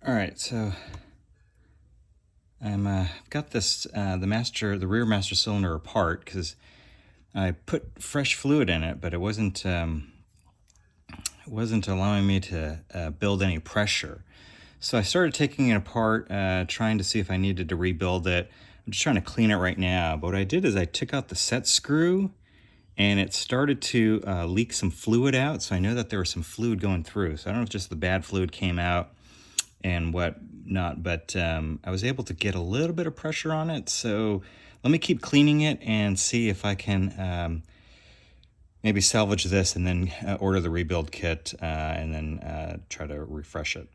All right, so I'm got this the rear master cylinder apart because I put fresh fluid in it, but it wasn't allowing me to build any pressure. So I started taking it apart, trying to see if I needed to rebuild it. I'm just trying to clean it right now. But what I did is I took out the set screw, and it started to leak some fluid out. So I know that there was some fluid going through. So I don't know if just the bad fluid came out and what not, but I was able to get a little bit of pressure on it. So let me keep cleaning it and see if I can maybe salvage this and then order the rebuild kit and then try to refresh it.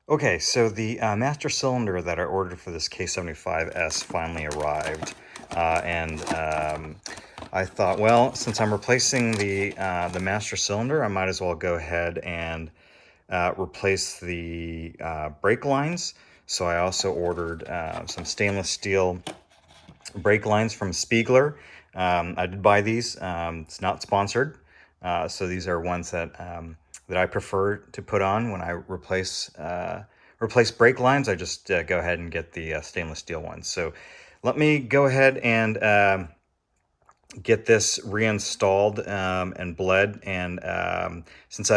Okay, so the master cylinder that I ordered for this K75 S finally arrived, and I thought, well, since I'm replacing the master cylinder, I might as well go ahead and replace the brake lines. So I also ordered some stainless steel brake lines from Spiegler. I did buy these. It's not sponsored, so these are ones that I prefer to put on when I replace brake lines. I just go ahead and get the stainless steel ones. So let me go ahead and get this reinstalled and bled. And since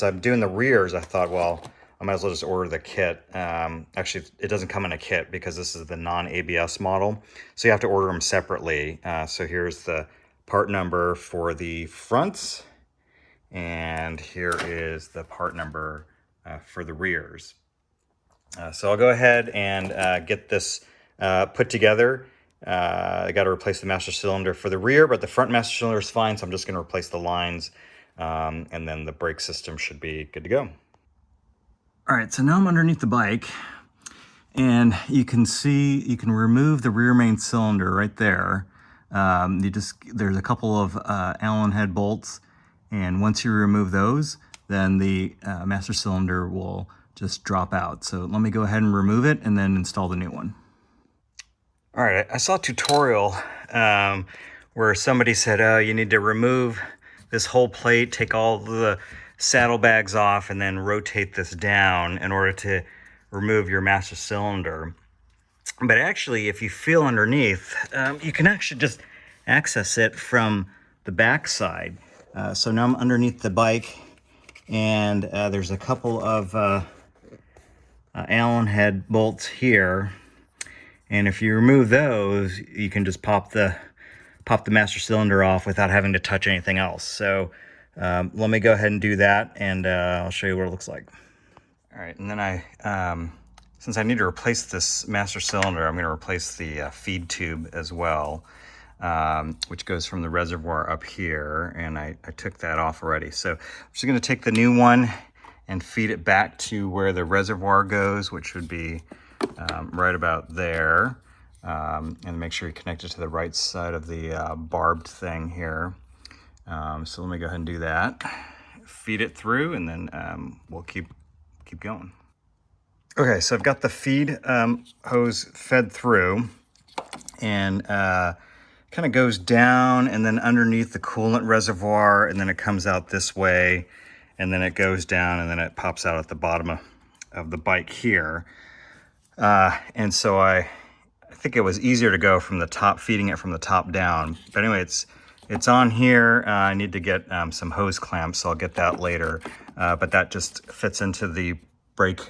I'm doing the rears, I thought, well, I might as well just order the kit. Actually, it doesn't come in a kit because this is the non-ABS model, so you have to order them separately. So here's the part number for the fronts, and here is the part number for the rears. So I'll go ahead and get this put together. I got to replace the master cylinder for the rear, but the front master cylinder is fine, so I'm just going to replace the lines, and then the brake system should be good to go. All right, so now I'm underneath the bike, and you can remove the rear main cylinder right there. There's a couple of Allen head bolts, and once you remove those, then the master cylinder will just drop out. So let me go ahead and remove it and then install the new one. All right, I saw a tutorial where somebody said, oh, you need to remove this whole plate, take all the saddlebags off, and then rotate this down in order to remove your master cylinder. But actually, if you feel underneath, you can actually just access it from the back side. So now I'm underneath the bike, and there's a couple of Allen head bolts here. And if you remove those, you can just pop the master cylinder off without having to touch anything else. So let me go ahead and do that, and I'll show you what it looks like. All right, and then since I need to replace this master cylinder, I'm going to replace the feed tube as well, which goes from the reservoir up here, and I took that off already. So I'm just going to take the new one and feed it back to where the reservoir goes, which would be right about there, and make sure you connect it to the right side of the barbed thing here. So let me go ahead and do that. Feed it through, and then we'll keep going. Okay, so I've got the feed hose fed through, and kind of goes down and then underneath the coolant reservoir, and then it comes out this way, and then it goes down, and then it pops out at the bottom of the bike here. And so I think it was easier to go from the top, feeding it from the top down. But anyway, it's on here. I need to get some hose clamps, so I'll get that later. But that just fits into the brake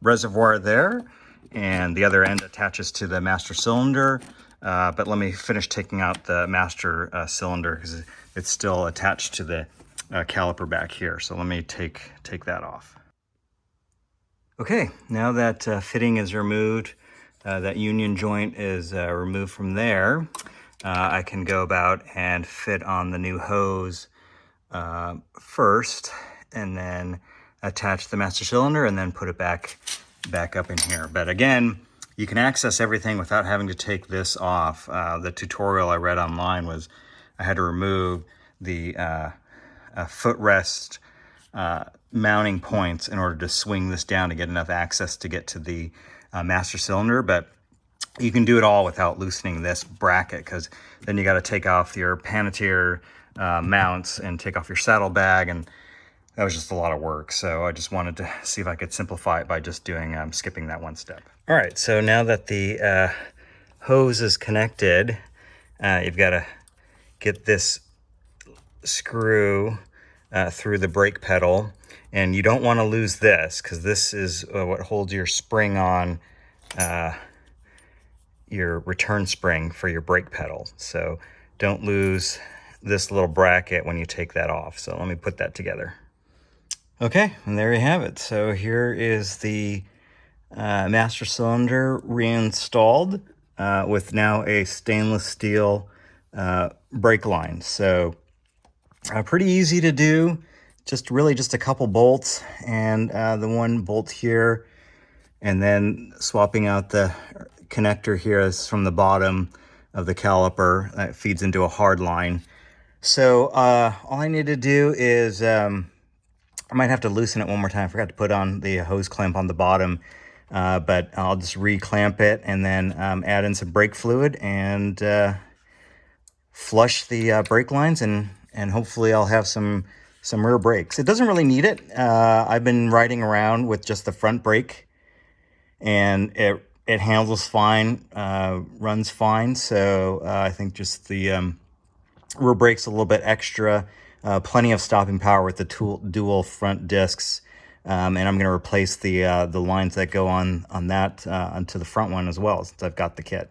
reservoir there, and the other end attaches to the master cylinder. But let me finish taking out the master cylinder because it's still attached to the caliper back here. So let me take that off. Okay, now that fitting is removed, that union joint is removed from there, I can go about and fit on the new hose first, and then attach the master cylinder, and then put it back up in here. But again, you can access everything without having to take this off. The tutorial I read online was I had to remove the footrest mounting points in order to swing this down to get enough access to get to the master cylinder. But you can do it all without loosening this bracket, because then you got to take off your panettiere mounts and take off your saddlebag, and that was just a lot of work. So I just wanted to see if I could simplify it by just doing skipping that one step. All right, so now that the hose is connected, you've got to get this screw through the brake pedal, and you don't want to lose this, because this is what holds your spring on, your return spring for your brake pedal. So don't lose this little bracket when you take that off. So let me put that together. Okay, and there you have it. So here is the master cylinder reinstalled with now a stainless steel brake line. So pretty easy to do, just a couple bolts, and the one bolt here, and then swapping out the connector here is from the bottom of the caliper that feeds into a hard line. So all I need to do is I might have to loosen it one more time. I forgot to put on the hose clamp on the bottom, but I'll just re-clamp it and then add in some brake fluid and flush the brake lines, and hopefully I'll have some rear brakes. It doesn't really need it. I've been riding around with just the front brake, and it handles fine, runs fine. So I think just the rear brakes a little bit extra. Plenty of stopping power with the dual front discs, and I'm going to replace the lines that go on that onto the front one as well, since I've got the kit.